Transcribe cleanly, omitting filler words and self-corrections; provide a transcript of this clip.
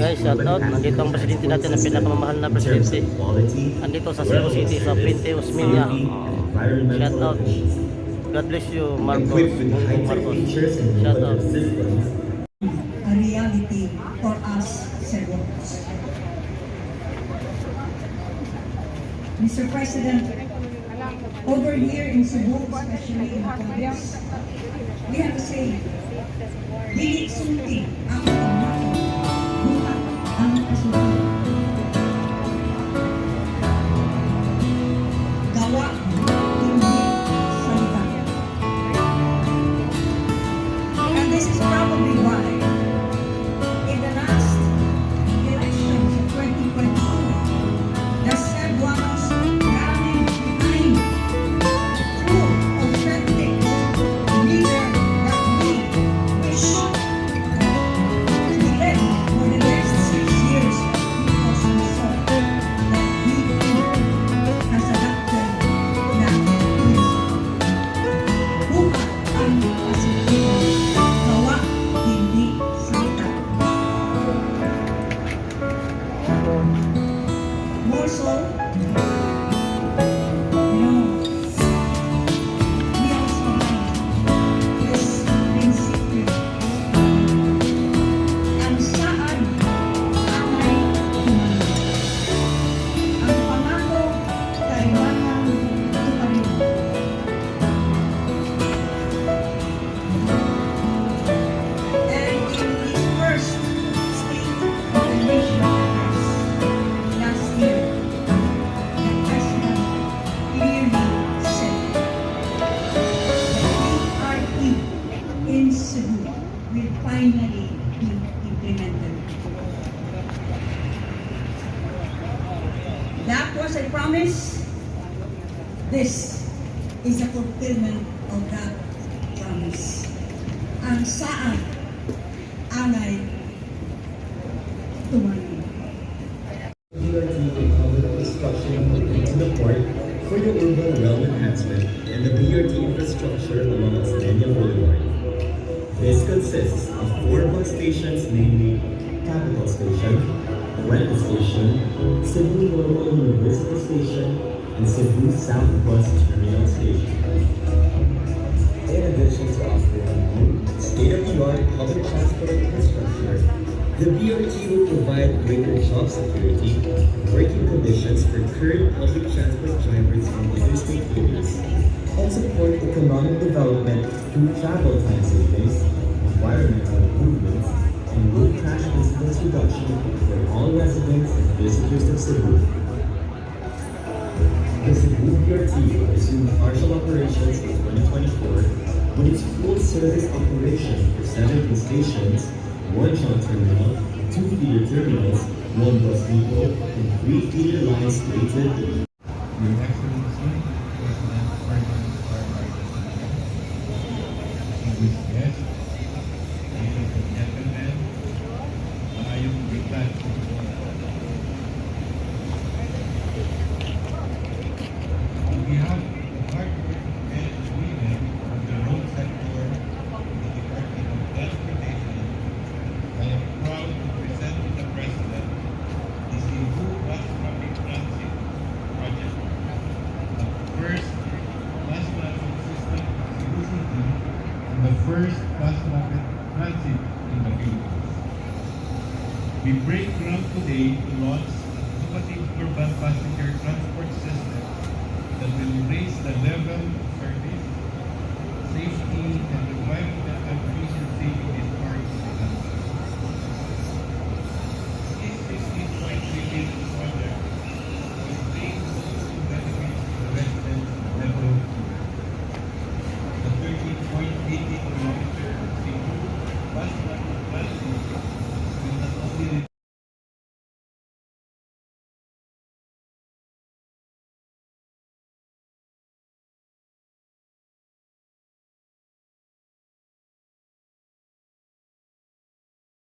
Guys, shout out. Nandito ang presidente natin, ang pinakamamahal na presidente. Nandito sa Cebu City, sa Puente Osmeña. Shout out. God bless you, Marcos. Marcos. Shout out. A reality for us Cebuans. Mr. President, over here in Cebu, especially in Congress, we have to say, dili sulti ang pagmamahal, buhat ang kasulatan. Gawa, hindi salita. And this is probably why, in the last elections of 2022, the Cebuanos rallied behind a true, authentic leader that we wish to be led for the next 6 years, because we saw that he too has adopted na buhat ang kasulatan, gawa, hindi salita. More so, we also have this prinsipyo. Ang saan angay tumayo. Ang pangako kailangan tuparin. And in his first State of the Nation address last year, the President clearly said the PRE in Cebu will finally be implemented. That was a promise. This is a fulfillment of that promise. Ang saan angay tumayo. BRT will cover the construction into the port for the urban realm enhancement and the BRT infrastructure along Osmeña Boulevard. This consists of 4 bus stations, namely Capital Station, Puente Station, Cebu Normal University Station, and Cebu South Bus Terminal Station. In addition to offering state-of-the-art public transport infrastructure, the BRT will provide greater job security, working conditions for current public transport drivers in interstate areas, and support economic development through travel time savings, environmental improvements, and road crash incidents reduction for all residents and visitors of Cebu. The Cebu BRT will resume partial operations in 2024 with its full service operation for 7 bus stations, 1 junk terminal, 2 feeder terminals, 1 bus depot, and 3 feeder lines slated. Your Excellency, President Ferdinand Marcos, distinguished guests, ladies and gentlemen, maayong bigtan. On behalf of hardworking men and women of the road sector in the Department of Transportation, I am proud to present to the President the Cebu Bus Traffic Transit Project, the first bus transit system of Cebu City and the first bus rapid transit in the Philippines. We break ground today to launch an innovative urban passenger transport system that will raise the level of service, safety, and environmental efficiency in